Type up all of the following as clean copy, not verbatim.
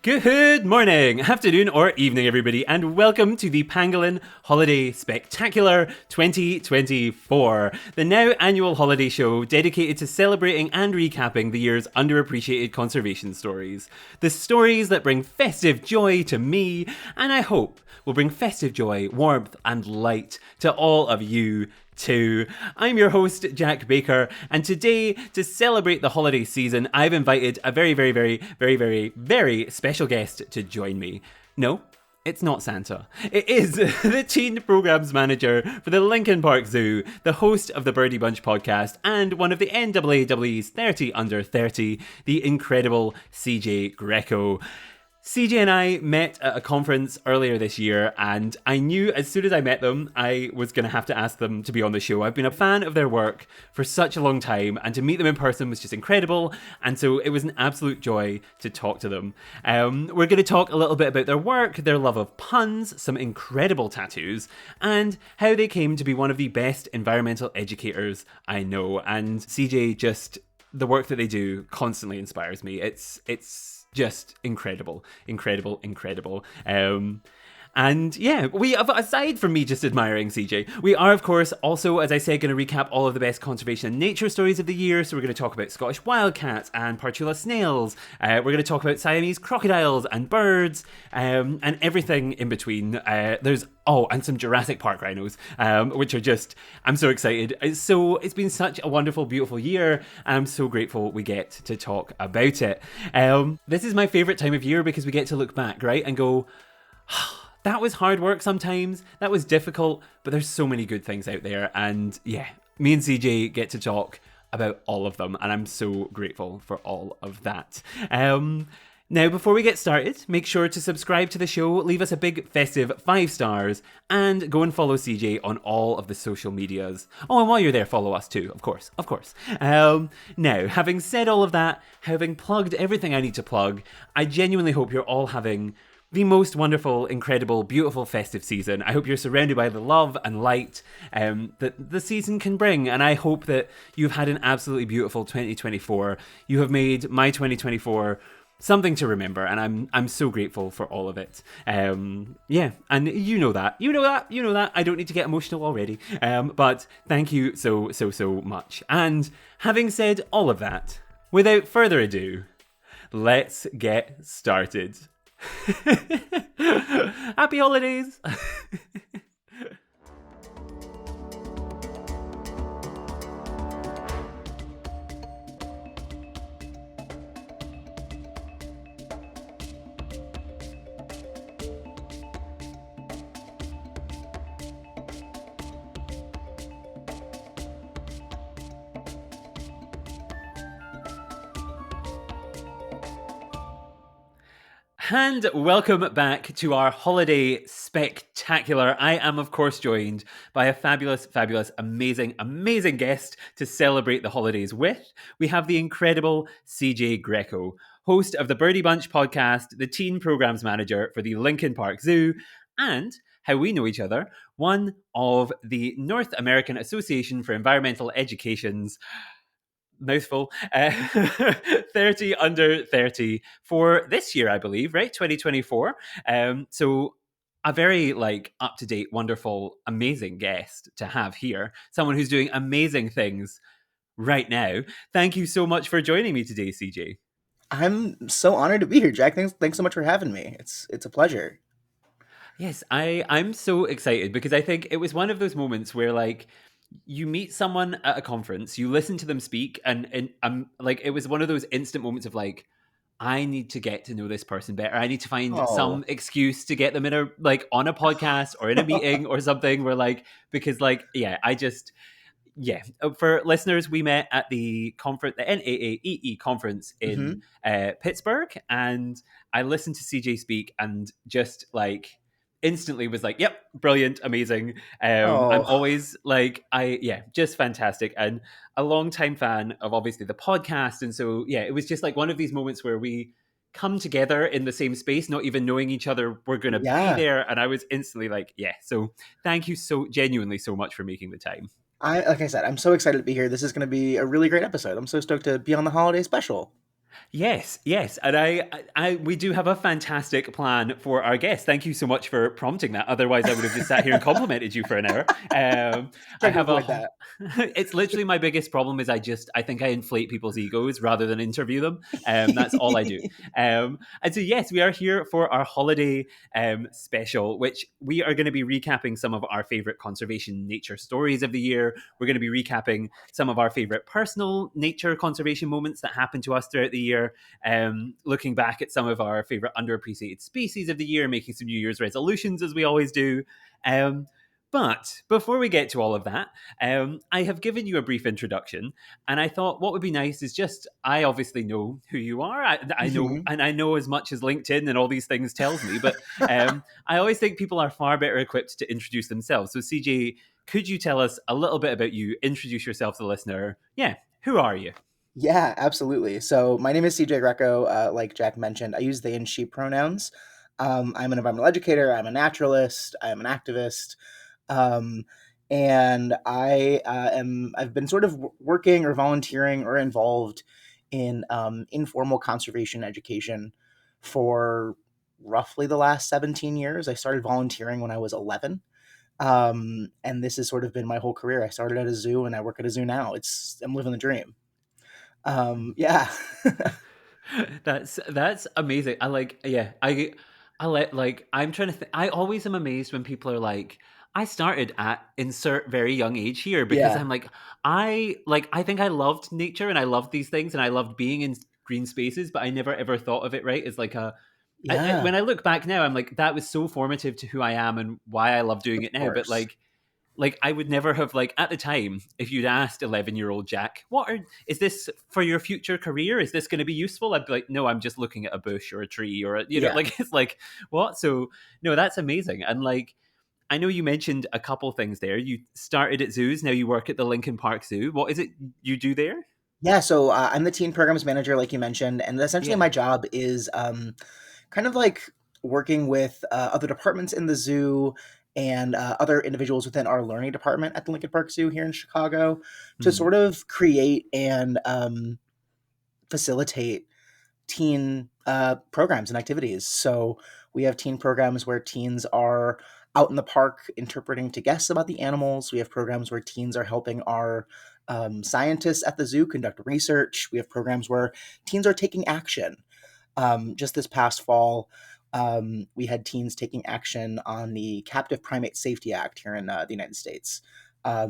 Good morning, afternoon, or evening, everybody, and welcome to the Pangolin Holiday Spectacular 2024, the now annual holiday show dedicated to celebrating and recapping the year's underappreciated conservation stories. The stories that bring festive joy to me, and I hope will bring festive joy, warmth, and light to all of you too. I'm your host, Jack Baker, and today, to celebrate the holiday season, I've invited a very special guest to join me. No, it's not Santa. It is the Teen Programs Manager for the Lincoln Park Zoo, the host of the Birdy Bunch Podcast, and one of the NAAEE's 30 Under 30, the incredible CJ Greco. CJ and I met at a conference earlier this year, and I knew as soon as I met them, I was going to have to ask them to be on the show. I've been a fan of their work for such a long time, and to meet them in person was just incredible, and so it was an absolute joy to talk to them. We're going to talk a little bit about their work, their love of puns, some incredible tattoos, and how they came to be one of the best environmental educators I know. And CJ, the work that they do constantly inspires me. It's just incredible. And yeah, aside from me just admiring CJ, we are, of course, also, as I said, going to recap all of the best conservation and nature stories of the year. So we're going to talk about Scottish Wildcats and Partula Snails. We're going to talk about Siamese Crocodiles and birds, and everything in between. And some Jurassic Park rhinos, which are just, I'm so excited. It's been such a wonderful, beautiful year. I'm so grateful we get to talk about it. This is my favorite time of year because we get to look back, right, and go, that was hard work sometimes, that was difficult, but there's so many good things out there. And yeah, me and CJ get to talk about all of them, and I'm so grateful for all of that. Now, before we get started, make sure to subscribe to the show, leave us a big festive 5 stars, and go and follow CJ on all of the social medias. Oh, and while you're there, follow us too, of course. Now, having said all of that, having plugged everything I need to plug, I genuinely hope you're all having the most wonderful, incredible, beautiful festive season. I hope you're surrounded by the love and light that the season can bring, and I hope that you've had an absolutely beautiful 2024. You have made my 2024 something to remember, and I'm so grateful for all of it. And you know that. I don't need to get emotional already. But thank you so much. And having said all of that, without further ado, let's get started. Happy holidays! And welcome back to our holiday spectacular. I am, of course, joined by a fabulous, amazing guest to celebrate the holidays with. We have the incredible CJ Greco, host of the Birdy Bunch Podcast, the Teen Programs Manager for the Lincoln Park Zoo, and how we know each other, one of the North American Association for Environmental Education's mouthful, 30 under 30 for this year, I believe, right? 2024. So a very up-to-date, wonderful, amazing guest to have here. Someone who's doing amazing things right now. Thank you so much for joining me today, CJ. I'm so honored to be here, Jack. Thanks so much for having me. It's a pleasure. Yes, I'm so excited because I think it was one of those moments where you meet someone at a conference, you listen to them speak, and it was one of those instant moments of I need to get to know this person better. I need to find some excuse to get them in on a podcast or in a meeting or something for listeners, we met at the conference, the NAAEE conference in Pittsburgh, and I listened to CJ speak and just instantly was yep, brilliant, amazing. I'm always just fantastic, and a long-time fan of obviously the podcast. And so it was just one of these moments where we come together in the same space, not even knowing each other, we're going to be there. And I was instantly so thank you so genuinely so much for making the time. Like I said, I'm so excited to be here. This is going to be a really great episode. I'm so stoked to be on the holiday special. Yes, yes, and we do have a fantastic plan for our guests. Thank you so much for prompting that. Otherwise, I would have just sat here and complimented you for an hour. I Trying to have a. avoid that. It's literally my biggest problem is I think I inflate people's egos rather than interview them. That's all I do. And so yes, we are here for our holiday special, which we are going to be recapping some of our favorite conservation nature stories of the year. We're going to be recapping some of our favorite personal nature conservation moments that happened to us throughout the year. Looking back at some of our favorite underappreciated species of the year, making some New Year's resolutions as we always do. But before we get to all of that, I have given you a brief introduction, and I thought what would be nice is just I obviously know who you are. I know, Mhm. and I know as much as LinkedIn and all these things tells me. But I always think people are far better equipped to introduce themselves. So, CJ, could you tell us a little bit about you? Introduce yourself to the listener. Yeah, who are you? Yeah, absolutely. So my name is CJ Greco. Like Jack mentioned, I use they and she pronouns. I'm an environmental educator. I'm a naturalist. I'm an activist. Um, and I've been sort of working or volunteering or involved in informal conservation education for roughly the last 17 years. I started volunteering when I was 11. And this has sort of been my whole career. I started at a zoo and I work at a zoo now. I'm living the dream. Yeah. That's amazing. I like yeah, I like I'm trying to I always am amazed when people are like I started at insert very young age here because Yeah. I'm like I think I loved nature and I loved these things and I loved being in green spaces, but I never ever thought of it right as like a Yeah. when I look back now, I'm like that was so formative to who I am and why I love doing Of it now. But course. like I would never have like at the time if you'd asked 11-year-old Jack is this for your future career, is this going to be useful, I'd be like no, I'm just looking at a bush or a tree or Yeah. like it's like what. So no, that's amazing. And like I know you mentioned a couple things there. You started at zoos, now you work at the Lincoln Park Zoo. What is it you do there? Yeah. So I'm the teen programs manager, like you mentioned, and essentially Yeah. my job is kind of like working with other departments in the zoo and other individuals within our learning department at the Lincoln Park Zoo here in Chicago to Hmm. sort of create and facilitate teen programs and activities. So we have teen programs where teens are out in the park interpreting to guests about the animals. We have programs where teens are helping our scientists at the zoo conduct research. We have programs where teens are taking action. Just this past fall, we had teens taking action on the Captive Primate Safety Act here in the United States,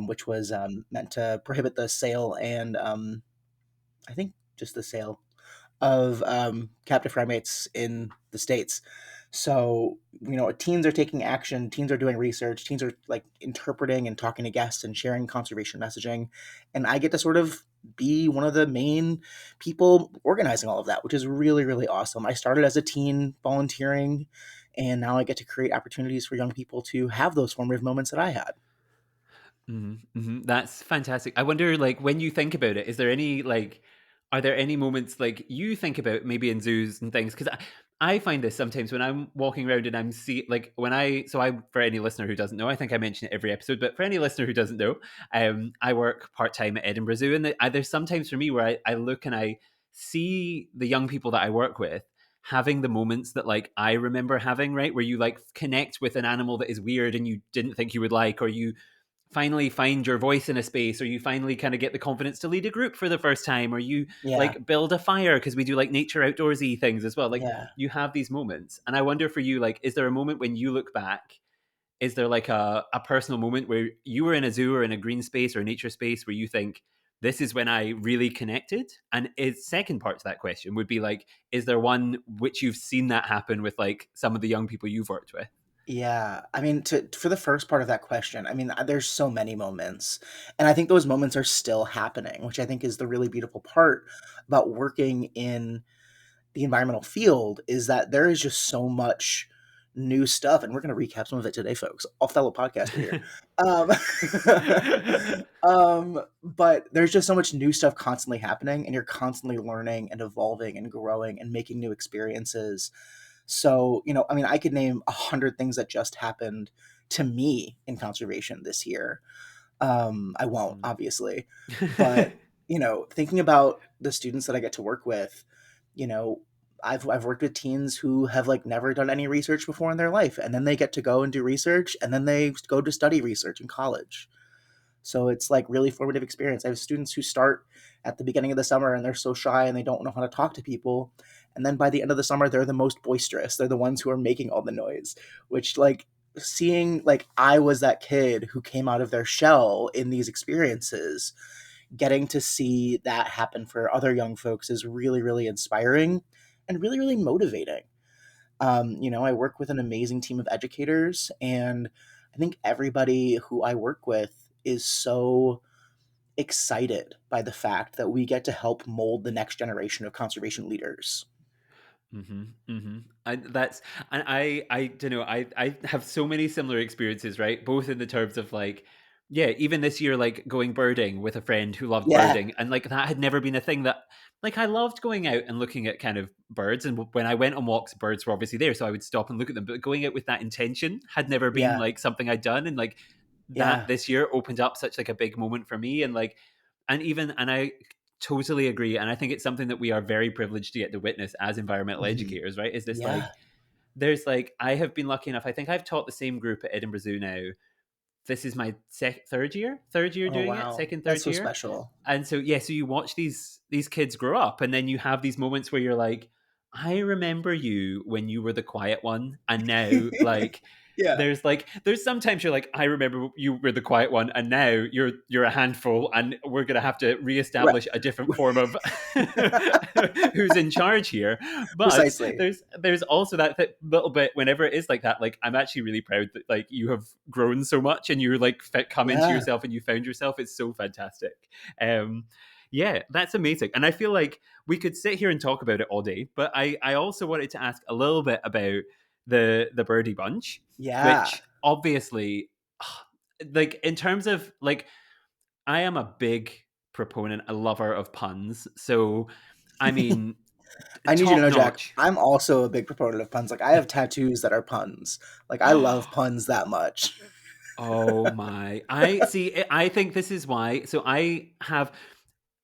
which was meant to prohibit the sale and I think just the sale of captive primates in the states. So teens are taking action, teens are doing research, teens are like interpreting and talking to guests and sharing conservation messaging, and I get to sort of be one of the main people organizing all of that, which is really really awesome. I started as a teen volunteering, and now I get to create opportunities for young people to have those formative moments that I had. That's fantastic. I wonder, like, when you think about it, is there any like, are there any moments like you think about maybe in zoos and things? Because I find this sometimes when I'm walking around and I'm see like when I so I for any listener who doesn't know, I think I mention it every episode, but for any listener who doesn't know, I work part time at Edinburgh Zoo, and there's sometimes for me where I look and I see the young people that I work with having the moments that like I remember having, right, where you like connect with an animal that is weird and you didn't think you would like, or you finally find your voice in a space, or you finally kind of get the confidence to lead a group for the first time, or you Yeah, like build a fire because we do like nature outdoorsy things as well. Like yeah. you have these moments, and I wonder for you, like, is there a moment when you look back, is there like a personal moment where you were in a zoo or in a green space or a nature space where you think this is when I really connected? And its second part to that question would be like, is there one which you've seen that happen with like some of the young people you've worked with? Yeah, I mean, for the first part of that question, I mean, there's so many moments, and I think those moments are still happening, which I think is the really beautiful part about working in the environmental field is that there is just so much new stuff, and we're going to recap some of it today, folks. All fellow podcaster here. Um, but there's just so much new stuff constantly happening, and you're constantly learning and evolving and growing and making new experiences. So, I mean, I could name 100 things that just happened to me in conservation this year. I won't, obviously, but thinking about the students that I get to work with, you know, I've worked with teens who have like never done any research before in their life, and then they get to go and do research, and then they go to study research in college. So it's like really formative experience. I have students who start at the beginning of the summer and they're so shy and they don't know how to talk to people. And then by the end of the summer, they're the most boisterous. They're the ones who are making all the noise, which like seeing like I was that kid who came out of their shell in these experiences, getting to see that happen for other young folks is really, really inspiring and really, really motivating. I work with an amazing team of educators, and I think everybody who I work with is so excited by the fact that we get to help mold the next generation of conservation leaders. Mm-hmm, mm-hmm. I don't know. I have so many similar experiences, right? Both in the terms of like, yeah, even this year, like going birding with a friend who loved Yeah, birding, and like that had never been a thing that, like, I loved going out and looking at kind of birds, and when I went on walks, birds were obviously there, so I would stop and look at them. But going out with that intention had never been yeah, like something I'd done, and like that yeah. this year opened up such like a big moment for me, and like, and I totally agree. And I think it's something that we are very privileged to get to witness as environmental Hmm. educators, right? Is this Yeah. like, there's like, I have been lucky enough, I think I've taught the same group at Edinburgh Zoo now. This is my third year Oh doing it, wow, second, that's third so year. special. And so, yeah, so you watch these kids grow up, and then you have these moments where you're like, I remember you when you were the quiet one, and now like Yeah, there's sometimes you're like, I remember you were the quiet one, and now you're a handful, and we're gonna have to right. reestablish a different form of who's in charge here. But Precisely. there's also that little bit whenever it is like that, like I'm actually really proud that like you have grown so much and you're like come into Yeah. yourself and you found yourself. It's so fantastic. um yeah, that's amazing. And I feel like we could sit here and talk about it all day, but I also wanted to ask a little bit about the Birdy Bunch, Yeah. which obviously, like in terms of like, I am a big proponent, a lover of puns. So I mean, I need you to top know, Jack, notch. I'm also a big proponent of puns. Like I have tattoos that are puns. Like I love puns that much. Oh my. I see. I think this is why. So I have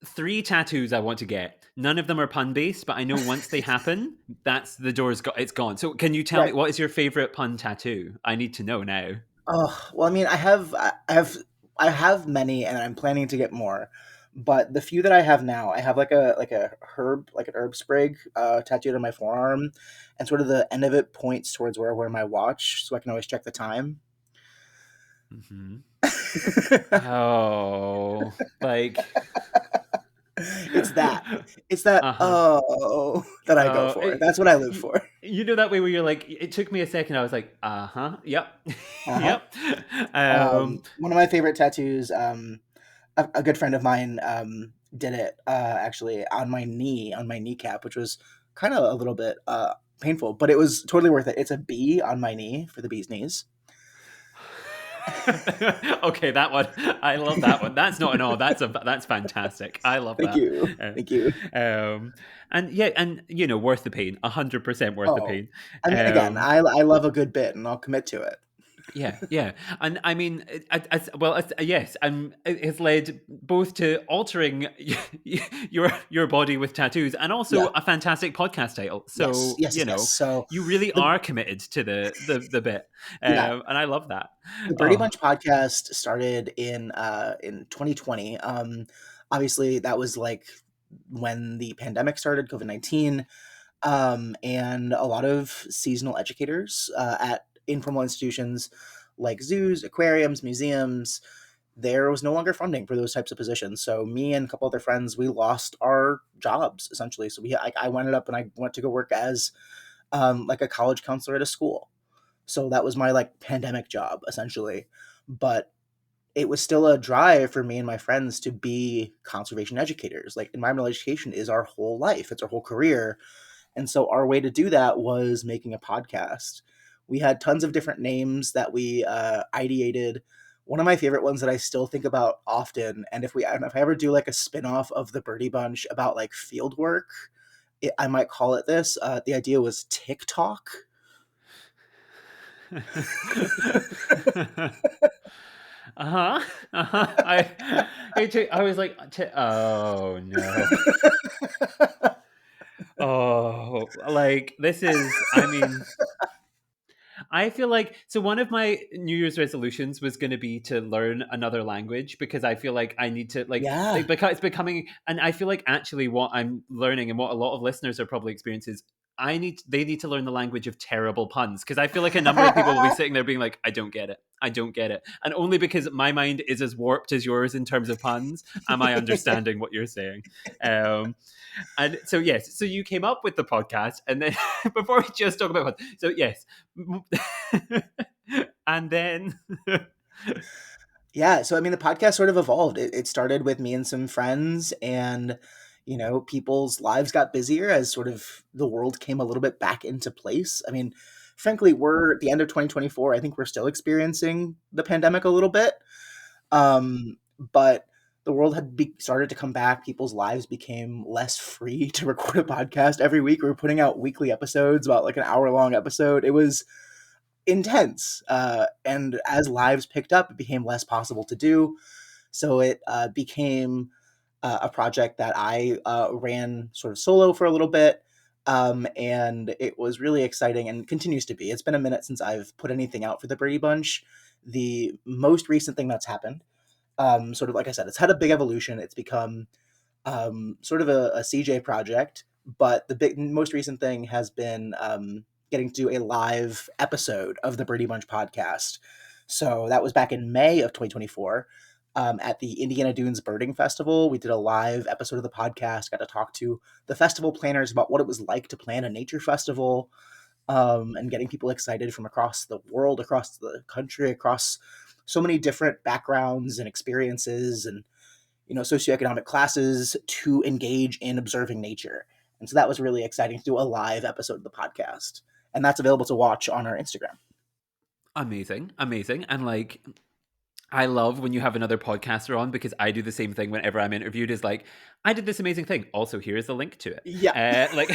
three tattoos I want to get. None of them are pun based, but I know once they happen, that's the door's it's gone. So can you tell me Right. what is your favorite pun tattoo? I need to know now. Oh, well, I mean, I have many, and I'm planning to get more. But the few that I have now, I have like an herb sprig tattooed on my forearm, and sort of the end of it points towards where I wear my watch, so I can always check the time. Hmm. Oh, like, It's that. It's that uh-huh. oh that I go Oh, for. That's what I live you, for. you know that way where you're like, it took me a second. I was like, uh-huh, yep, Uh-huh. yep. Um, One of my favorite tattoos, a good friend of mine did it actually on my knee, on my kneecap, which was kind of a little bit painful, but it was totally worth it. It's a bee on my knee for the bee's knees. okay, that one. I love that one. That's not an all. That's fantastic. I love Thank that. you. Thank you. Um, and yeah, and worth the pain. 100% worth the Oh, pain. I mean, again, Um, I love a good bit, and I'll commit to it. yeah, yeah, and I mean, yes, it has led both to altering your body with tattoos, and also Yeah. a fantastic podcast title. Yes. So Yes. Yes. Yes. So you really the are committed to the bit, yeah, and I love that. the Birdy Oh, Bunch podcast started in 2020. Obviously, that was like when the pandemic started, COVID-19. And a lot of seasonal educators at informal institutions like zoos, aquariums, museums, there was no longer funding for those types of positions. So me and a couple other friends, we lost our jobs essentially. So I went up and I went to go work as like a college counselor at a school. So that was my like pandemic job essentially. But it was still a drive for me and my friends to be conservation educators. Like environmental education is our whole life. It's our whole career, and so our way to do that was making a podcast. We had tons of different names that we ideated. One of my favorite ones that I still think about often, and if I ever do like a spin-off of the Birdie Bunch about like field work, I might call it this. The idea was TikTok. uh-huh. Uh-huh. I was like, oh no. Oh, like this is, I mean, I feel like so one of my New Year's resolutions was going to be to learn another language because I feel like I need to Yeah. because it's becoming, and I feel like actually what I'm learning and what a lot of listeners are probably experiencing is they need to learn the language of terrible puns because I feel like a number of people will be sitting there being like, I don't get it. I don't get it. And only because my mind is as warped as yours in terms of puns am I understanding what you're saying. And so yes, so you came up with the podcast, and then before we just talk about puns, so yes, and then Yeah, so I mean, the podcast sort of evolved. It started with me and some friends, and people's lives got busier as sort of the world came a little bit back into place. I mean, frankly, we're at the end of 2024. I think we're still experiencing the pandemic a little bit, but the world had started to come back. People's lives became less free to record a podcast every week. We were putting out weekly episodes, about like an hour-long episode. It was intense. And as lives picked up, it became less possible to do. So it became a project that I ran sort of solo for a little bit. And it was really exciting and continues to be. It's been a minute since I've put anything out for the Birdy Bunch. The most recent thing that's happened, sort of like I said, it's had a big evolution. It's become sort of a CJ project, but the most recent thing has been getting to do a live episode of the Birdy Bunch podcast. So that was back in May of 2024 at the Indiana Dunes Birding Festival. We did a live episode of the podcast, got to talk to the festival planners about what it was like to plan a nature festival, and getting people excited from across the world, across the country, across so many different backgrounds and experiences and socioeconomic classes to engage in observing nature. And so that was really exciting to do a live episode of the podcast. And that's available to watch on our Instagram. amazing, amazing, and like I love when you have another podcaster on because I do the same thing whenever I'm interviewed. Is like, I did this amazing thing. Also, here's the link to it. Yeah. Like,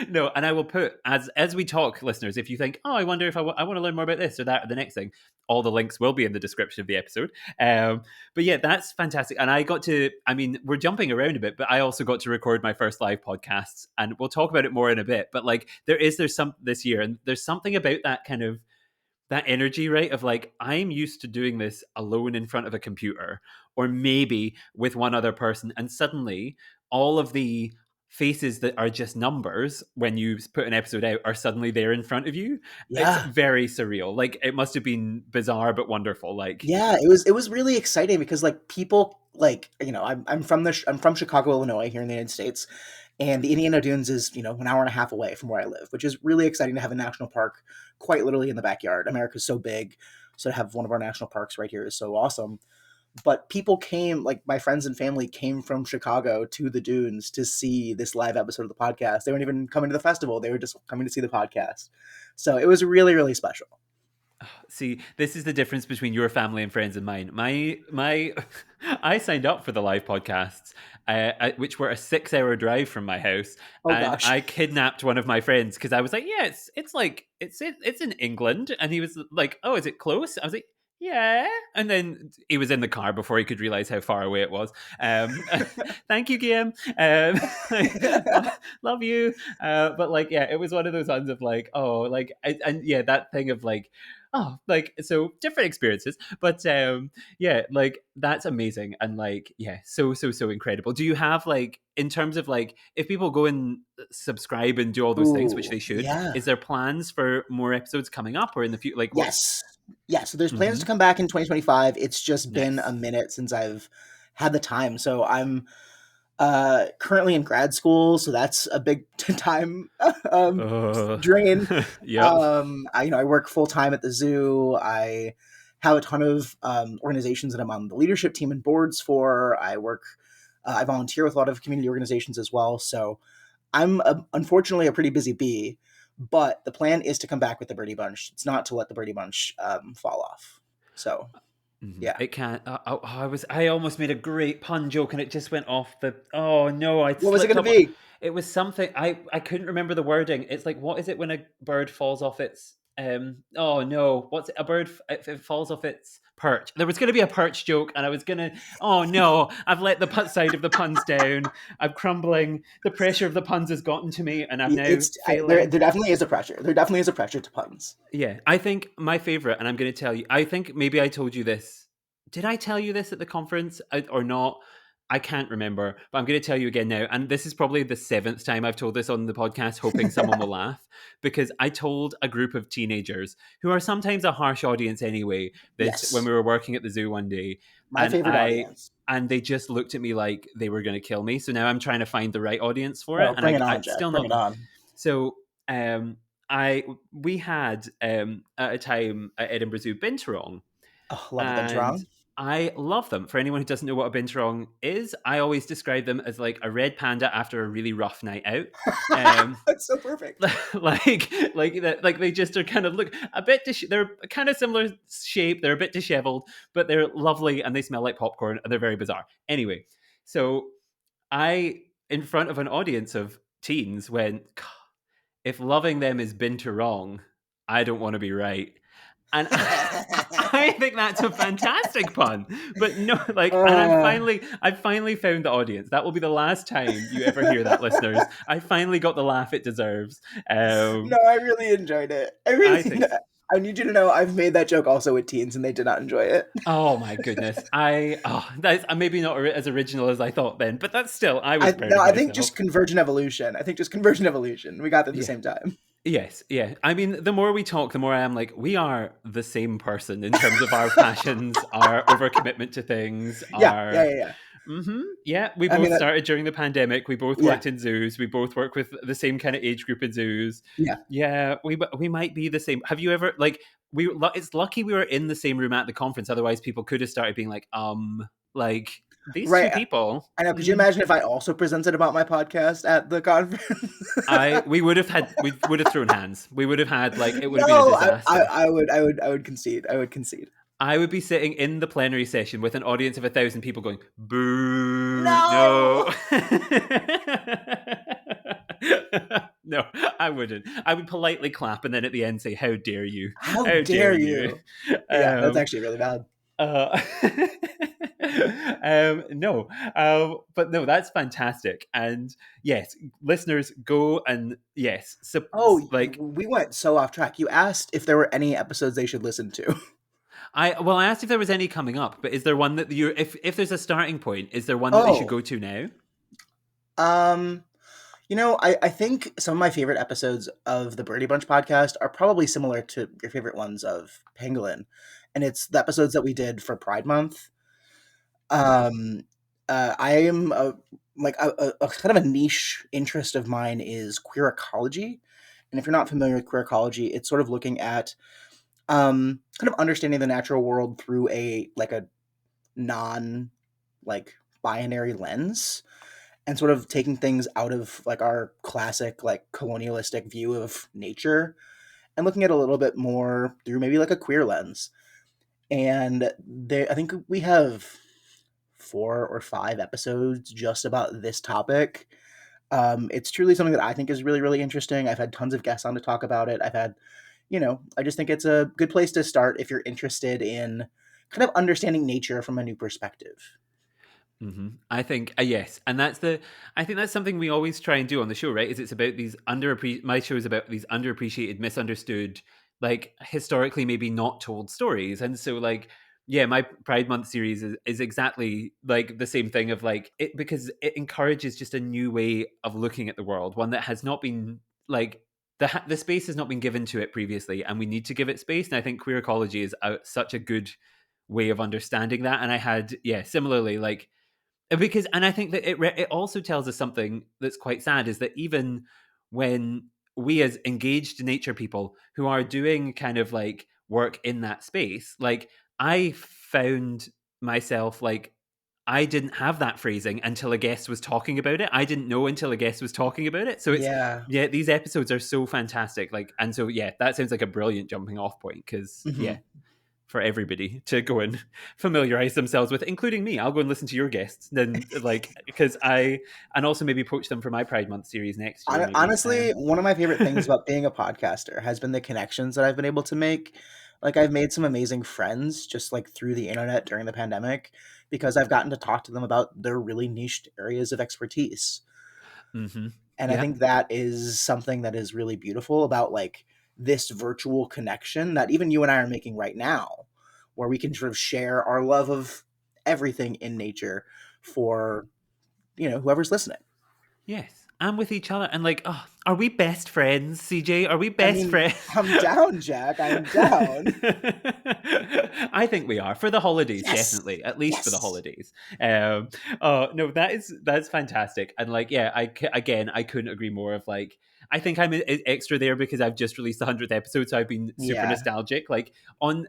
no, and I will put as we talk, listeners. If you think, oh, I wonder if I want to learn more about this or that or the next thing, all the links will be in the description of the episode. But yeah, that's fantastic. And I got to. I mean, we're jumping around a bit, but I also got to record my first live podcasts, and we'll talk about it more in a bit. But like, there's some this year, and there's something about that kind of that energy, right? Of like, I'm used to doing this alone in front of a computer or maybe with one other person. And suddenly all of the faces that are just numbers when you put an episode out are suddenly there in front of you. It's Yeah. very surreal. Like it must have been bizarre, but wonderful. Like, Yeah, it was really exciting because like people like, I'm from Chicago, Illinois, here in the United States. And the Indiana Dunes is, an hour and a half away from where I live, which is really exciting to have a national park quite literally in the backyard. America's so big, so to have one of our national parks right here is so awesome. But people came, like my friends and family came from Chicago to the Dunes to see this live episode of the podcast. They weren't even coming to the festival; they were just coming to see the podcast. So it was really, really special. see, this is the difference between your family and friends and mine. My I signed up for the live podcasts, which were a 6-hour drive from my house, Oh and gosh. I kidnapped one of my friends because I was like, "Yeah, it's like it's in England," and he was like, "Oh, is it close?" I was like, "Yeah," and then he was in the car before he could realize how far away it was. Thank you, Guillaume. Love you. But like, yeah, it was one of those ones of like, oh, like, and yeah, that thing of like, oh, like, so different experiences, but yeah, like that's amazing, and like, yeah, so incredible. Do you have like, in terms of like, if people go and subscribe and do all those things, which Ooh, they should, yeah. is there plans for more episodes coming up or in the future? Like, what's Yes. Yeah, so there's plans to Mhm. come back in 2025. It's just been a Nice? minute since I've had the time. So I'm currently in grad school, so that's a big time um Uh, drain. yep. I work full time at the zoo. I have a ton of organizations that I'm on the leadership team and boards for. I volunteer with a lot of community organizations as well. So I'm unfortunately a pretty busy bee, but the plan is to come back with the Birdie Bunch. It's not to let the Birdie Bunch fall off. So Mhm. yeah. It can't. I almost made a great pun joke and it just went off the. Oh no! I What was it slipped going to up. be? It was something. I couldn't remember the wording. It's like, what is it when a bird falls off its? Oh no, what's it? A bird? If it falls off its perch. There was going to be a perch joke, and I was gonna. Oh no, I've let the side of the puns down. I'm crumbling. The pressure of the puns has gotten to me, and I'm now There failing. definitely is a pressure. There definitely is a pressure to puns. Yeah, I think my favorite, and I'm going to tell you. I think maybe I told you this. Did I tell you this at the conference or not? I can't remember, but I'm going to tell you again now. And this is probably the 7th time I've told this on the podcast, hoping someone will laugh, because I told a group of teenagers who are sometimes a harsh audience anyway, this when Yes, we were working at the zoo one day, my favorite audience. and they just looked at me like they were going to kill me. So now I'm trying to find the right audience for it, Oh, and bring it I on, still Jack. Bring not. it on. So I we had at a time at Edinburgh Zoo Binturong, Oh, love a and Binturong. I love them. For anyone who doesn't know what a binturong is, I always describe them as like a red panda after a really rough night out. That's so perfect. Like they just are kind of look a bit. They're kind of similar shape. They're a bit disheveled, but they're lovely and they smell like popcorn and they're very bizarre. Anyway, so I, in front of an audience of teens, went, if loving them is binturong, I don't want to be right. And I think that's a fantastic pun. But no, like, and I've finally found the audience. That will be the last time you ever hear that, listeners. I finally got the laugh it deserves. No, I really enjoyed it. I think. I need you to know I've made that joke also with teens and they did not enjoy it. Oh my goodness! That's maybe not as original as I thought then, but that's still I was proud of myself. I think just convergent evolution. We got there at the same time. Yes, yeah. I mean, the more we talk, the more I am like, we are the same person in terms of our passions, our overcommitment to things, Yeah. Yeah, we both started during the pandemic. We both worked in zoos. We both work with the same kind of age group in zoos. Yeah. We might be the same. Have you ever it's lucky we were in the same room at the conference. Otherwise, people could have started being like these two people. I know. Could you imagine if I also presented about my podcast at the conference? we would have thrown hands. We would have had it would have been a disaster. I would concede. I would be sitting in the plenary session with an audience of 1,000 people going, boo, no. No, I wouldn't. I would politely clap and then at the end say, how dare you? How dare you? Yeah, that's actually really bad. But no, that's fantastic. And yes, listeners, go and yes. We went so off track. You asked if there were any episodes they should listen to. I asked if there was any coming up, but is there one that if there's a starting point, is there one that they should go to now? I think some of my favorite episodes of the Birdy Bunch podcast are probably similar to your favorite ones of Pangolin, and it's the episodes that we did for Pride Month. I am a kind of a niche interest of mine is queer ecology, and if you're not familiar with queer ecology, it's sort of looking at kind of understanding the natural world through a non binary lens, and sort of taking things out of our classic colonialistic view of nature and looking at it a little bit more through maybe a queer lens. And I think we have 4 or 5 episodes just about this topic. It's truly something that I think is really, really interesting. I've had tons of guests on to talk about it. I've had, I just think it's a good place to start if you're interested in kind of understanding nature from a new perspective. Mm-hmm. I think yes, and I think that's something we always try and do on the show, right? It's about these my show is about these underappreciated, misunderstood, historically maybe not told stories, and so my Pride Month series is exactly the same thing of it, because it encourages just a new way of looking at the world, one that has not been the space has not been given to it previously, and we need to give it space. And I think queer ecology is such a good way of understanding that. And I had similarly because, and I think that it also tells us something that's quite sad, is that even when we as engaged nature people who are doing kind of work in that space, I found myself I didn't have that phrasing until a guest was talking about it. I didn't know until a guest was talking about it. So it's these episodes are so fantastic. And so that sounds like a brilliant jumping off point because for everybody to go and familiarize themselves with, including me. I'll go and listen to your guests then, like, because and also maybe poach them for my Pride Month series next year, maybe. Honestly, one of my favorite things about being a podcaster has been the connections that I've been able to make. Like, I've made some amazing friends just like through the internet during the pandemic because I've gotten to talk to them about their really niched areas of expertise. Mm-hmm. And I Yeah. think that is something that is really beautiful about like this virtual connection that even you and I are making right now, where we can sort of share our love of everything in nature for, whoever's listening. Yes. And with each other. And like, oh, are we best friends, CJ? Are we I best mean, friends? I'm down, Jack. I'm down. I think we are for the holidays, Yes. definitely. At least for the Yes. holidays. Oh no, that's fantastic. And like, yeah, again, I couldn't agree more. Of like, I think I'm extra there because I've just released the 100th episode, so I've been super Yeah. nostalgic. Like, on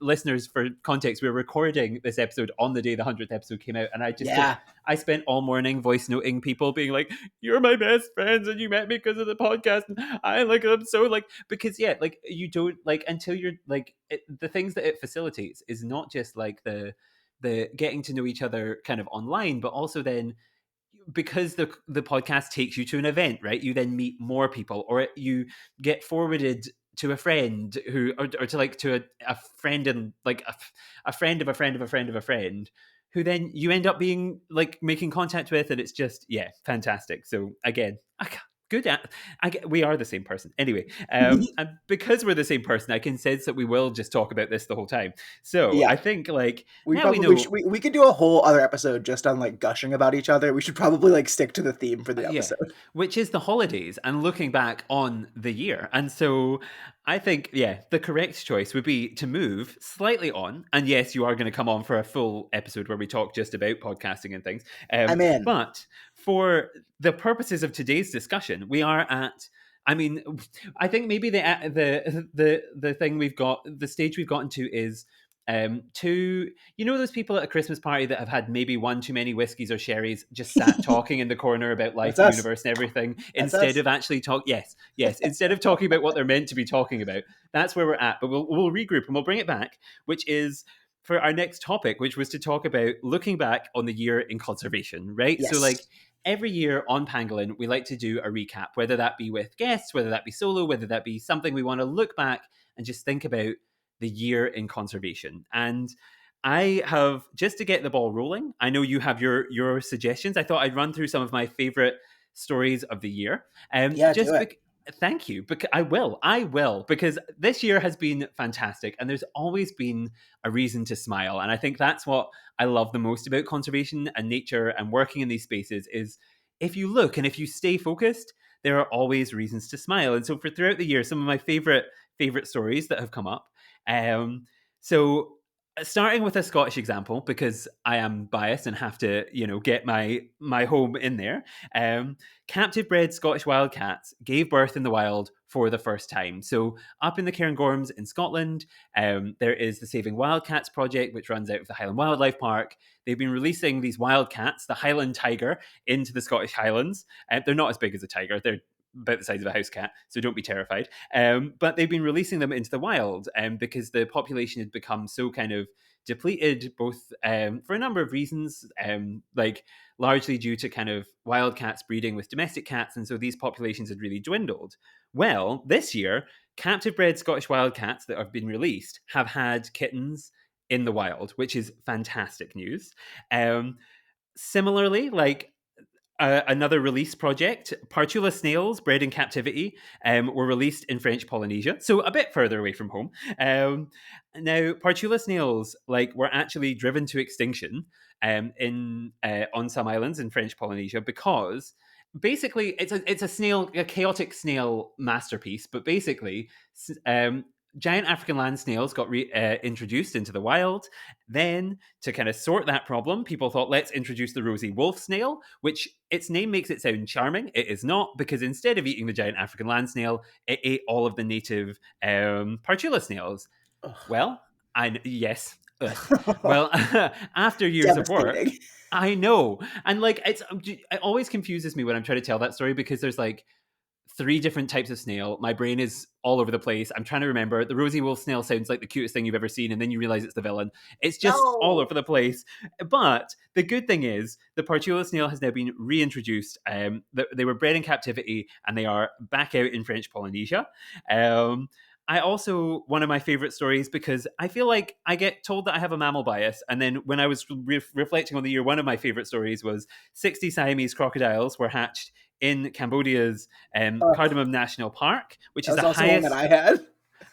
listeners, for context, we're recording this episode on the day the 100th episode came out, and Yeah. I spent all morning voice noting people, being like, "You're my best friends, and you met me because of the podcast." And I like them so, like, because yeah, like, you don't like until you're like the things that it facilitates is not just like the getting to know each other kind of online, but also then, because the podcast takes you to an event, right? You then meet more people, or you get forwarded to a friend who, or to like to a friend, and like a friend of a friend of a friend of a friend, who then you end up being like making contact with, and it's just, yeah, fantastic. So again, good at we are the same person anyway, and because we're the same person, I can sense that we will just talk about this the whole time. So Yeah. I think, like, We now we probably know. we could do a whole other episode just on like gushing about each other. We should probably like stick to the theme for the Yeah, episode. which is the holidays and looking back on the year. And so I think, yeah, the correct choice would be to move slightly on. And yes, you are going to come on for a full episode where we talk just about podcasting and things. I'm in. But for the purposes of today's discussion, we are at. I mean, I think maybe the thing we've got, the stage we've gotten to is to, those people at a Christmas party that have had maybe one too many whiskeys or sherries, just sat talking in the corner about life, That's the us. universe, and everything, That's instead us. of actually yes, instead of talking about what they're meant to be talking about. That's where we're at. But we'll regroup and we'll bring it back, which is for our next topic, which was to talk about looking back on the year in conservation, right? So, like, Yes. every year on Pangolin, we like to do a recap, whether that be with guests, whether that be solo, whether that be something we want to look back and just think about the year in conservation. And I have, just to get the ball rolling, I know you have your suggestions. I thought I'd run through some of my favorite stories of the year. Yeah, do it. Thank you. Because I will, because this year has been fantastic, and there's always been a reason to smile. And I think that's what I love the most about conservation and nature and working in these spaces is, if you look and if you stay focused, there are always reasons to smile. And so for throughout the year, some of my favorite stories that have come up. So starting with a Scottish example, because I am biased and have to, get my home in there. Captive bred Scottish Wildcats gave birth in the wild for the first time. So up in the Cairngorms in Scotland, there is the Saving Wildcats project, which runs out of the Highland Wildlife Park. They've been releasing these wildcats, the Highland tiger, into the Scottish Highlands. They're not as big as a tiger. They're about the size of a house cat, so don't be terrified. But they've been releasing them into the wild because the population had become so kind of depleted, both for a number of reasons, like largely due to kind of wildcats breeding with domestic cats, and so these populations had really dwindled. Well, this year, captive bred Scottish wildcats that have been released have had kittens in the wild, which is fantastic news. Similarly, like, another release project, Partula Snails, bred in captivity, were released in French Polynesia, so a bit further away from home. Now, Partula Snails, like, were actually driven to extinction in on some islands in French Polynesia because basically it's a snail, a chaotic snail masterpiece. But basically, giant African land snails got introduced into the wild. Then, to kind of sort that problem, people thought, let's introduce the rosy wolf snail, which its name makes it sound charming. It is not, because instead of eating the giant African land snail, it ate all of the native Partula snails. Well, yes. Ugh. Well, after years of work, Devastating. I know. And like, it always confuses me when I'm trying to tell that story, because there's like 3 different types of snail. My brain is all over the place. I'm trying to remember. The rosy wolf snail sounds like the cutest thing you've ever seen, and then you realize it's the villain. It's just all No. over the place. But the good thing is, the Partula snail has now been reintroduced. They were bred in captivity, and they are back out in French Polynesia. I also, one of my favorite stories, because I feel like I get told that I have a mammal bias. And then when I was reflecting on the year, one of my favorite stories was 60 Siamese crocodiles were hatched in Cambodia's Cardamom National Park, which That is was the also one that highest. I had.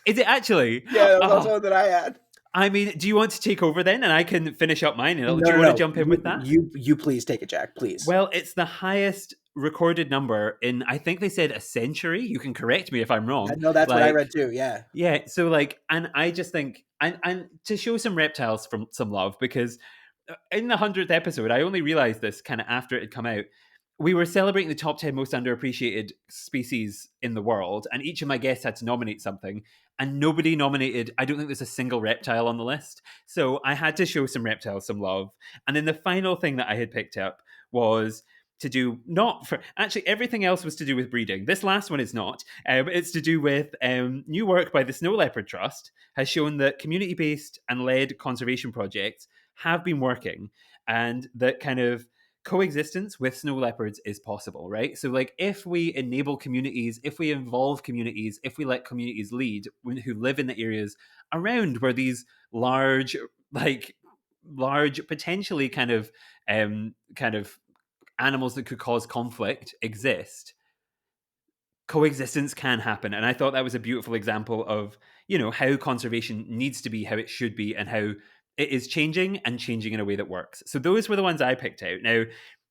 Is it actually? Yeah, that was also Oh, one that I had. I mean, do you want to take over then, and I can finish up mine? Do No, you no, want to no. jump in with that? You please take it, Jack. Please. Well, it's the highest recorded number in, I think they said, a century. You can correct me if I'm I wrong. know that's what I read Like, too. Yeah. yeah, so like, and I just think, and to show some reptiles from some love, because in the 100th episode, I only realized this kind of after it had come out. We were celebrating the top 10 most underappreciated species in the world, and each of my guests had to nominate something, and nobody nominated, I don't think there's a single reptile on the list. So I had to show some reptiles some love. And then the final thing that I had picked up was to do not for actually everything else was to do with breeding. This last one is not. It's to do with new work by the Snow Leopard Trust has shown that community-based and led conservation projects have been working, and that kind of coexistence with snow leopards is possible, right? So, like, if we enable communities, if we involve communities, if we let communities lead who live in the areas around where these large, like, large, potentially kind of animals that could cause conflict exist, coexistence can happen. And I thought that was a beautiful example of, how conservation needs to be, how it should be, and how it is changing and changing in a way that works. So those were the ones I picked out. Now,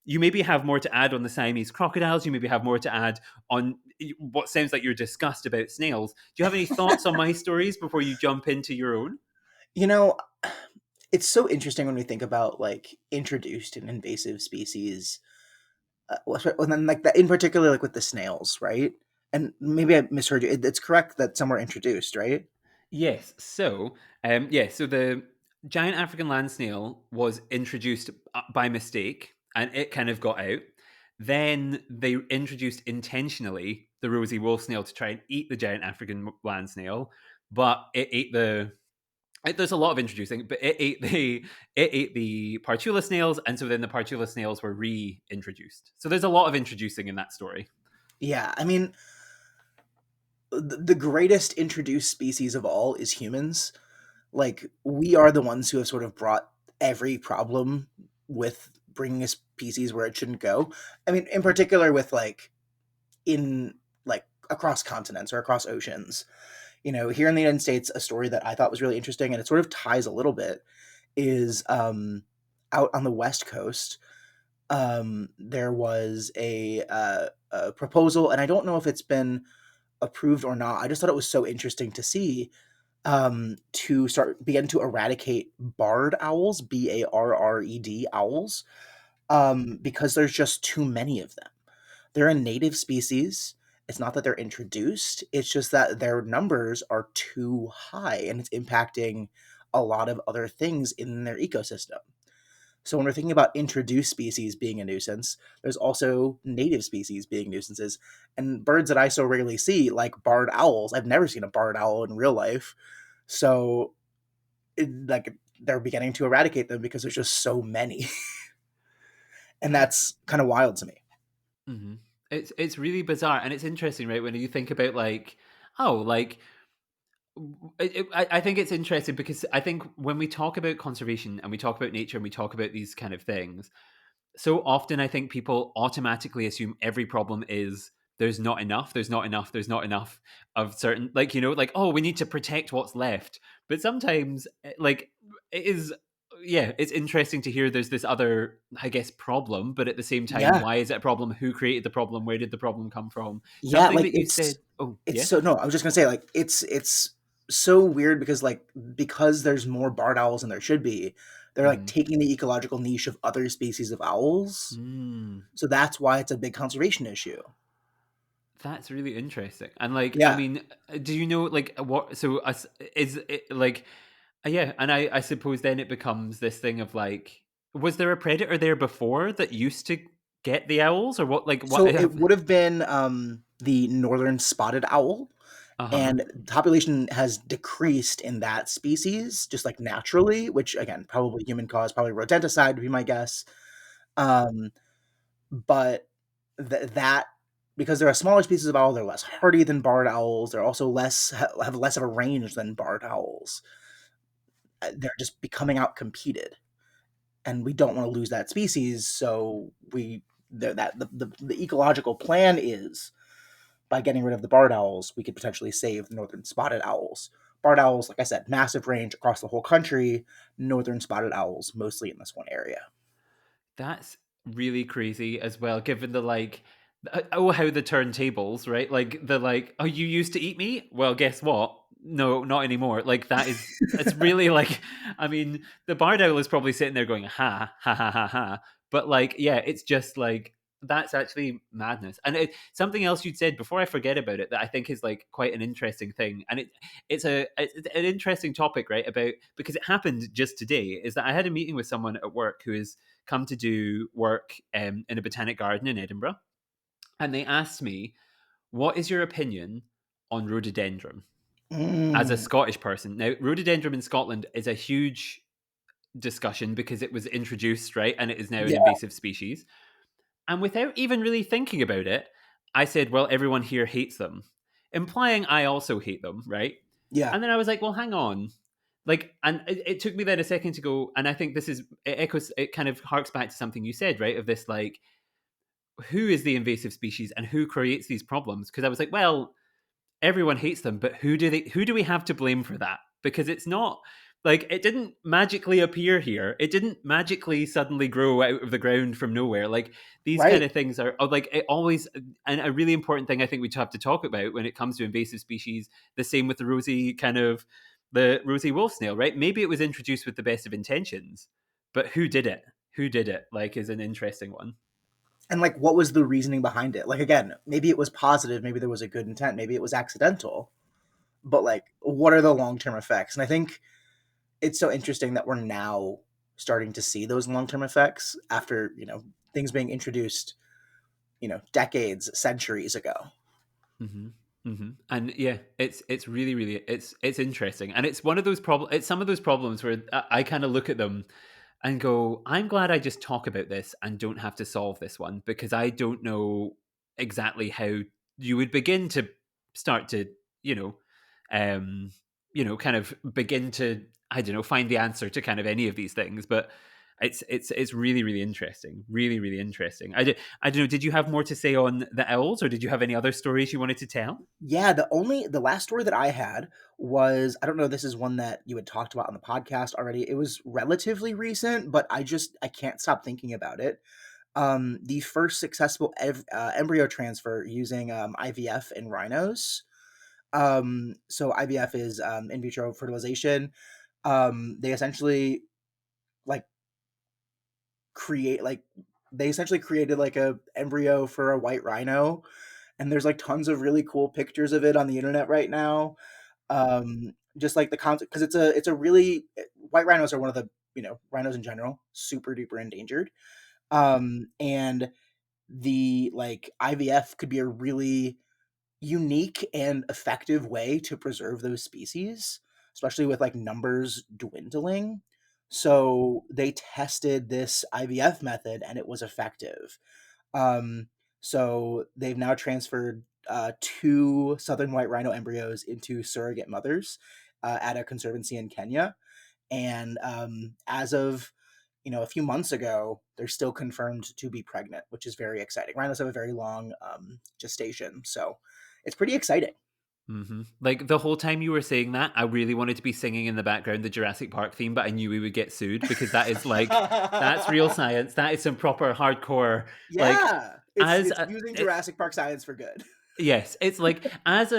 you maybe have more to add on the Siamese crocodiles. You maybe have more to add on what sounds like you're disgust about snails. Do you have any thoughts on my stories before you jump into your own? You know, it's so interesting when we think about like introduced and invasive species, and then like that in particular, like with the snails, right? And maybe I misheard you. It's correct that some were introduced, right? Yes. So the giant African land snail was introduced by mistake, and it kind of got out. Then they introduced intentionally the rosy wolf snail to try and eat the giant African land snail, but it ate there's a lot of introducing, but it ate the Partula snails, and so then the Partula snails were reintroduced. So there's a lot of introducing in that story. Yeah, I mean, the greatest introduced species of all is humans. Like, we are the ones who have sort of brought every problem with bringing a species where it shouldn't go. I mean, in particular with in like across continents or across oceans. Here in the United States, a story that I thought was really interesting, and it sort of ties a little bit, is out on the West Coast. There was a proposal, and I don't know if it's been approved or not. I just thought it was so interesting to see, to begin to eradicate barred owls, Barred owls, because there's just too many of them. They're a native species. It's not that they're introduced, it's just that their numbers are too high and it's impacting a lot of other things in their ecosystem. So when we're thinking about introduced species being a nuisance, there's also native species being nuisances. And birds that I so rarely see, like barred owls, I've never seen a barred owl in real life. So they're beginning to eradicate them because there's just so many. And that's kind of wild to me. Mm-hmm. It's really bizarre, and it's interesting, right? When you think about I think it's interesting because I think when we talk about conservation and we talk about nature and we talk about these kind of things, so often I think people automatically assume every problem is there's not enough of certain, like, oh, we need to protect what's left. But sometimes, like, it is, yeah, it's interesting to hear there's this other, I guess, problem, but at the same time, Yeah. why is it a problem? Who created the problem? Where did the problem come from? Yeah, Something like that you said, oh, it's yeah. so no, I was just gonna say, like, it's so weird because because there's more barred owls than there should be, they're like Mm-hmm. taking the ecological niche of other species of owls. Mm. So that's why it's a big conservation issue. That's really interesting. And like, I Yeah. mean, do you know like what? So is it like, yeah? And I suppose then it becomes this thing of like, was there a predator there before that used to get the owls, or what? Like, what? So it would have been the northern spotted owl, Uh-huh. and the population has decreased in that species just like naturally, which again, probably human cause, probably rodenticide would be my guess. Um, but that because they're a smaller species of owl, they're less hardy than barred owls. They're also have less of a range than barred owls. They're just becoming out competed, and we don't want to lose that species. So the ecological plan is by getting rid of the barred owls, we could potentially save the northern spotted owls. Barred owls, like I said, massive range across the whole country. Northern spotted owls, mostly in this one area. That's really crazy as well, given the like, oh, how the turntables, right? Like the like, oh, you used to eat meat? Well, guess what? No, not anymore. Like that is, it's really like, I mean, the barred owl is probably sitting there going, ha, ha, ha, ha, ha. But like, yeah, it's just like, that's actually madness. And something else you'd said before I forget about it that I think is like quite an interesting thing, and it's an interesting topic, right? About because it happened just today. Is that I had a meeting with someone at work who is come to do work in a botanic garden in Edinburgh, and they asked me, "What is your opinion on rhododendron?" As a Mm, Scottish person, now rhododendron in Scotland is a huge discussion because it was introduced, right, and it is now an yeah, invasive species. And without even really thinking about it, I said, "Well, everyone here hates them," implying I also hate them, right? yeah, And then I was like, "Well, hang on." Like, and it took me then a second to go, and I think this is it echoes, it kind of harks back to something you said, right? Of this, like, who is the invasive species and who creates these problems? Because I was like, well, everyone hates them, but who do we have to blame for that? Because it's not like it didn't magically appear here. It didn't magically suddenly grow out of the ground from nowhere. Like these kind right. of things are like it always, and a really important thing I think we have to talk about when it comes to invasive species. The same with the rosy wolf snail, right? Maybe it was introduced with the best of intentions, but who did it? Who did it? Like, is an interesting one. And like, what was the reasoning behind it? Like, again, maybe it was positive, maybe there was a good intent, maybe it was accidental, but like, what are the long term effects? And I think it's so interesting that we're now starting to see those long term effects after things being introduced decades, centuries ago. Hmm. Hmm. And yeah, it's really really it's interesting, and it's one of those problems. It's some of those problems where I kind of look at them and go, I'm glad I just talk about this and don't have to solve this one because I don't know exactly how you would begin to start to, you know, um, kind of begin to, I don't know, find the answer to kind of any of these things. But it's really really interesting, really really interesting. I don't know. Did you have more to say on the owls, or did you have any other stories you wanted to tell? Yeah, the last story that I had was, I don't know, this is one that you had talked about on the podcast already. It was relatively recent, but I can't stop thinking about it. The first successful embryo transfer using IVF in rhinos. So IVF is in vitro fertilization. They essentially like create like they essentially created like a embryo for a white rhino, and there's like tons of really cool pictures of it on the internet right now. Just like the concept, because it's a really white rhinos are one of the rhinos in general super duper endangered. And the like IVF could be a really unique and effective way to preserve those species, especially with like numbers dwindling. So they tested this IVF method and it was effective. Um, so they've now transferred two southern white rhino embryos into surrogate mothers at a conservancy in Kenya. And as of a few months ago, they're still confirmed to be pregnant, which is very exciting. Rhinos have a very long gestation, so it's pretty exciting. Hmm. Like the whole time you were saying that, I really wanted to be singing in the background the Jurassic Park theme, but I knew we would get sued because that is like that's real science. That is some proper hardcore. Like Yeah, it's as it's a, using Jurassic Park science for good. yes, it's like as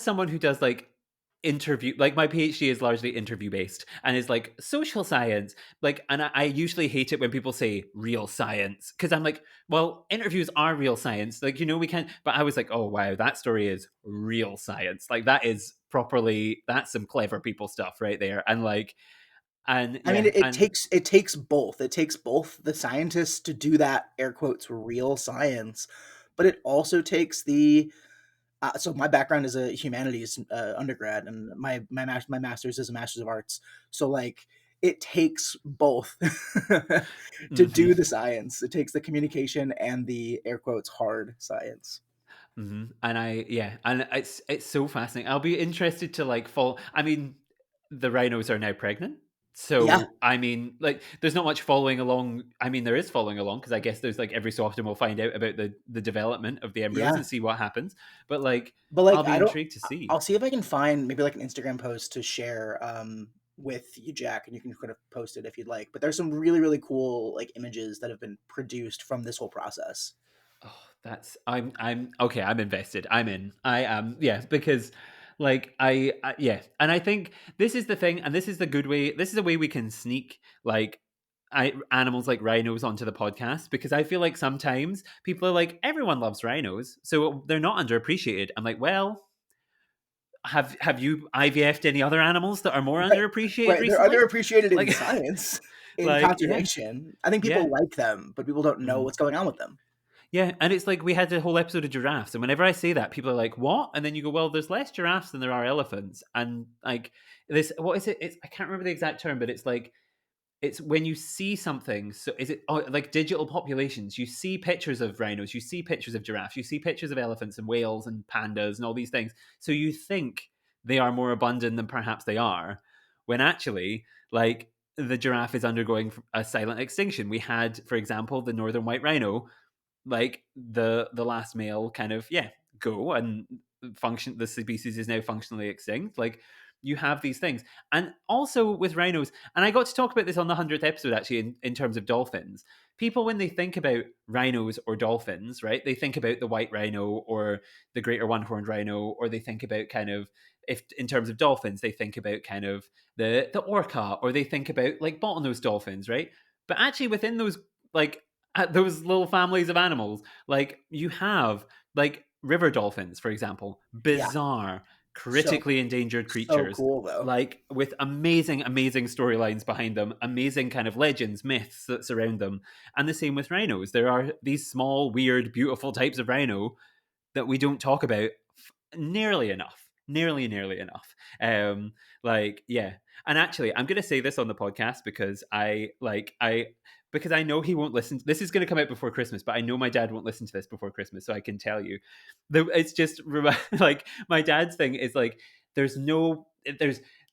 someone who does like interview, like my PhD is largely interview based and is like social science, like, and I usually hate it when people say real science because I'm like, well, interviews are real science, like we can. But I was like, oh wow, that story is real science, like that is properly, that's some clever people stuff right there, and like, and I mean, yeah, and it takes both. It takes both the scientists to do that air quotes real science, but it also takes the So my background is a humanities undergrad, and my master's is a master's of arts. So like it takes both to Hmm. do the science. It takes the communication and the air quotes hard science. Hmm. And and it's so fascinating. I'll be interested to like follow. I mean, the rhinos are now pregnant. Yeah, So, I mean, like, there's not much following along. I mean, there is following along because I guess there's like every so often we'll find out about the development of the embryos yeah. and see what happens. But like, But like I'll be I don't. intrigued to see. I'll see if I can find maybe like an Instagram post to share with you, Jack, and you can kind of post it if you'd like. But there's some really cool like images that have been produced from this whole process. Oh, that's I'm okay. I'm invested. I'm in. I am. Yeah, because like yeah, and I think this is the thing, and this is the good way. This is a way we can sneak like animals like rhinos onto the podcast because I feel like sometimes people are like everyone loves rhinos, so they're not underappreciated. I'm like, well, have you IVF'd any other animals that are more Right, underappreciated right. They're recently? underappreciated in Like, science, in yeah, conservation. I think people yeah. like them, but people don't know Mhm. what's going on with them. Yeah, and it's like we had a whole episode of giraffes, and whenever I say that, people are like, "What?" And then you go, "Well, there's less giraffes than there are elephants." And like this, what is it? It's I can't remember the exact term, but it's like it's when you see something. So is it like digital populations? You see pictures of rhinos, you see pictures of giraffes, you see pictures of elephants and whales and pandas and all these things. So you think they are more abundant than perhaps they are, when actually, like the giraffe is undergoing a silent extinction. We had, for example, the northern white rhino like the last male kind of go and function. The species is now functionally extinct. Like you have these things, and also with rhinos, and I got to talk about this on the 100th episode actually in terms of dolphins. People, when they think about rhinos or dolphins, right, they think about the white rhino or the greater one-horned rhino, or they think about kind of, if in terms of dolphins, they think about kind of the orca, or they think about like bottlenose dolphins, right? But actually within those like at those little families of animals, like you have like river dolphins, for example, Yeah, bizarre, so critically endangered so creatures, cool though. like with amazing storylines behind them, amazing kind of legends, myths that surround them. And the same with rhinos. There are these small, weird, beautiful types of rhino that we don't talk about nearly enough. Nearly enough. Like, yeah. And actually, I'm gonna say this on the podcast because because I know he won't listen. This is going to come out before Christmas, but I know my dad won't listen to this before Christmas, so I can tell you. It's just like my dad's thing is like there's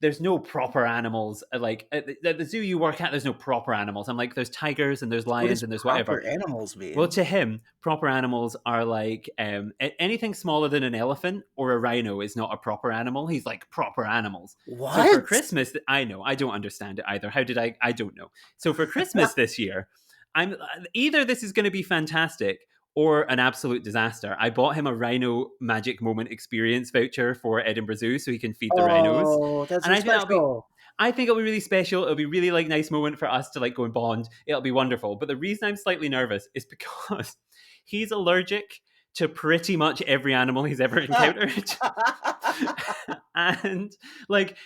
there's no proper animals. Like at the zoo you work at, there's no proper animals. I'm like, there's tigers and there's What does lions and there's whatever. proper animals Well, mean? to him, proper animals are like anything smaller than an elephant or a rhino is not a proper animal. He's like proper animals. So for What? Christmas, I know I don't understand it either. How did I? I don't know. So for Christmas this year, I'm either this is going to be fantastic or an absolute disaster. I bought him a Rhino Magic Moment experience voucher for Edinburgh Zoo so he can feed the rhinos, Oh, that's and so I think that'll be special. I think it'll be really special. It'll be really like nice moment for us to like go and bond. It'll be wonderful. But the reason I'm slightly nervous is because he's allergic to pretty much every animal he's ever encountered. And like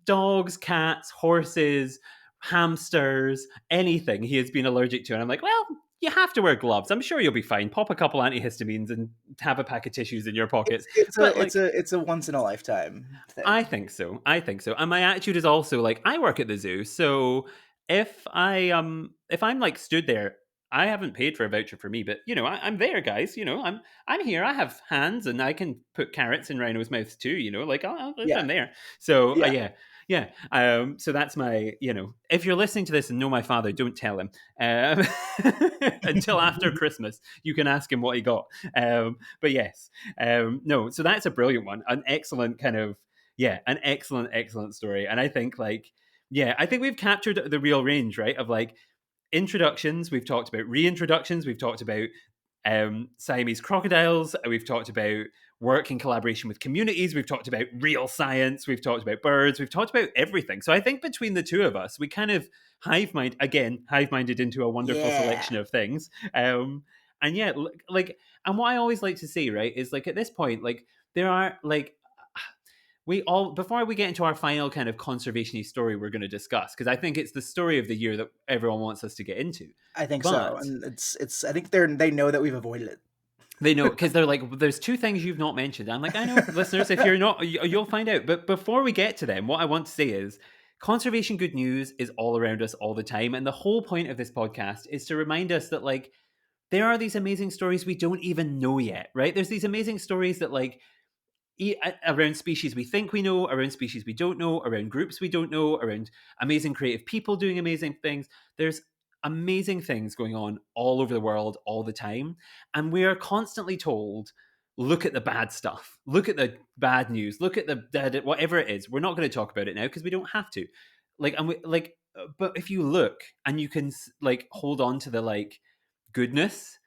dogs, cats, horses, hamsters, anything he has been allergic to. And I'm like, well, you have to wear gloves. I'm sure you'll be fine. Pop a couple antihistamines and have a pack of tissues in your pockets. But like It's a once in a lifetime I thing. think so. I think so. And my attitude is also like I work at the zoo, so if I'm like stood there, I haven't paid for a voucher for me, but you know I'm there, guys. You know I'm here. I have hands and I can put carrots in rhinos' mouths too. You know, like Yeah, I'm there. So yeah. yeah. So that's my If you're listening to this and know my father, don't tell him until after Christmas. You can ask him what he got. But yes, no. So that's a brilliant one. An excellent kind of an excellent story. And I think I think we've captured the real range, right? Of like introductions, we've talked about reintroductions, we've talked about Siamese crocodiles, we've talked about work in collaboration with communities, we've talked about real science, we've talked about birds, we've talked about everything. So I think between the two of us, we kind of hive minded into a wonderful Yeah. selection of things. And yeah, like, and what I always like to see, right, is like at this point, like there are like we all before we get into our final kind of conservation story we're going to discuss because I think it's the story of the year that everyone wants us to get into. I think so. But And it's I think they know that we've avoided it. They know, because they're like, there's two things you've not mentioned. I'm like, I know, listeners, if you're not, you'll find out. But before we get to them, what I want to say is conservation good news is all around us all the time. And the whole point of this podcast is to remind us that, like, there are these amazing stories we don't even know yet, right? There's these amazing stories that, like, around species we think we know, around species we don't know, around groups we don't know, around amazing creative people doing amazing things. There's amazing things going on all over the world all the time. And we are constantly told, look at the bad stuff, look at the bad news, look at the dead, whatever it is. We're not going to talk about it now because we don't have to. But if you look and you can, like, hold on to the, like, goodness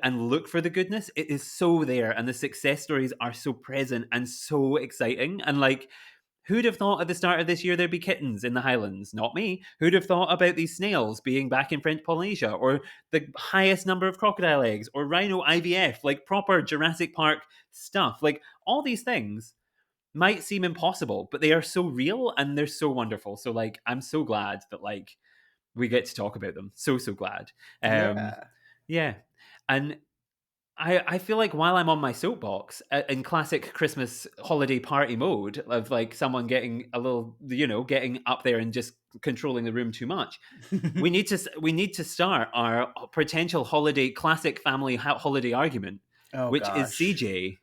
and look for the goodness, it is so there, and the success stories are so present and so exciting. And, like, who'd have thought at the start of this year there'd be kittens in the Highlands? Not me. Who'd have thought about these snails being back in French Polynesia, or the highest number of crocodile eggs, or rhino IVF, like proper Jurassic Park stuff? Like, all these things might seem impossible, but they are so real and they're so wonderful. So, like, I'm so glad that, like, we get to talk about them. So glad. Yeah. Yeah. And I feel like while I'm on my soapbox in classic Christmas holiday party mode of, like, someone getting a little, getting up there and just controlling the room too much, we need to start our potential holiday classic family holiday argument, Oh which is, gosh. CJ,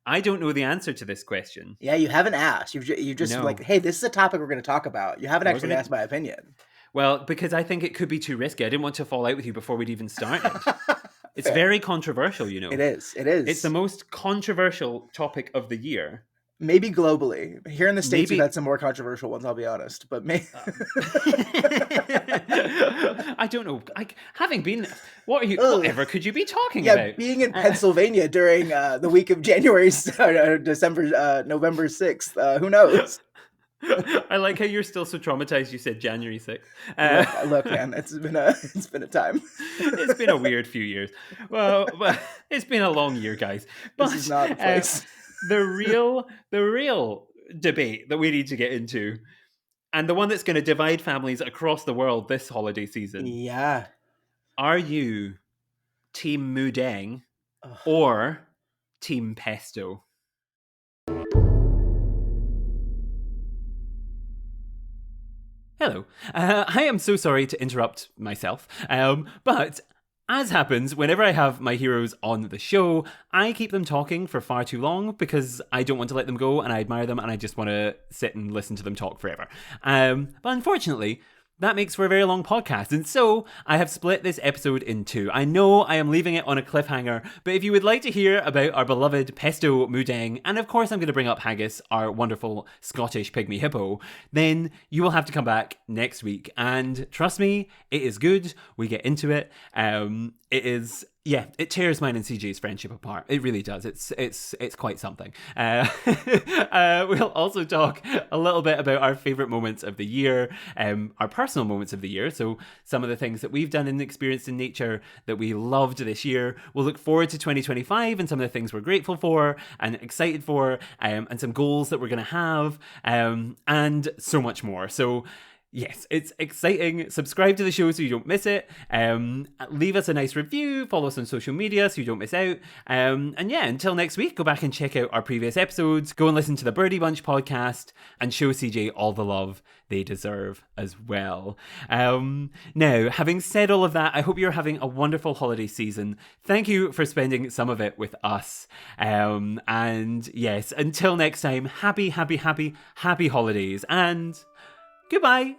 I don't know the answer to this question. Yeah, you haven't asked. You just No. like, hey, this is a topic we're going to talk about. You haven't We're actually gonna- asked my opinion. Well, because I think it could be too risky. I didn't want to fall out with you before we'd even started. It's very controversial, you know. It is. It is. It's the most controversial topic of the year. Maybe globally. Here in the States, we've Maybe- had some more controversial ones, I'll be honest. But I don't know. Having been, Ugh. whatever could you be talking yeah, about? being in Pennsylvania during the week of November 6th, who knows? I like how you're still so traumatized you said January 6th. Look, man, it's been a time. It's been a weird few years. Well, it's been a long year, guys. But This is not the place. the real debate that we need to get into, and the one that's going to divide families across the world this holiday season. Yeah. Are you Team Mudeng Ugh. or Team Pesto? Hello. I am so sorry to interrupt myself, but as happens whenever I have my heroes on the show, I keep them talking for far too long because I don't want to let them go, and I admire them, and I just want to sit and listen to them talk forever. But unfortunately, that makes for a very long podcast, and so I have split this episode in two. I know I am leaving it on a cliffhanger, but if you would like to hear about our beloved Pesto Mudeng, and of course I'm going to bring up Haggis, our wonderful Scottish pygmy hippo, then you will have to come back next week. And trust me, it is good. We get into it. It is... Yeah, it tears mine and CJ's friendship apart. It really does. It's quite something. We'll also talk a little bit about our favourite moments of the year, our personal moments of the year. So some of the things that we've done and experienced in nature that we loved this year. We'll look forward to 2025 and some of the things we're grateful for and excited for, and some goals that we're going to have, and so much more. So yes, it's exciting. Subscribe to the show so you don't miss it. Leave us a nice review. Follow us on social media so you don't miss out. And yeah, until next week, go back and check out our previous episodes. Go and listen to the Birdy Bunch podcast and show CJ all the love they deserve as well. Now, having said all of that, I hope you're having a wonderful holiday season. Thank you for spending some of it with us. And yes, until next time, happy holidays, and goodbye.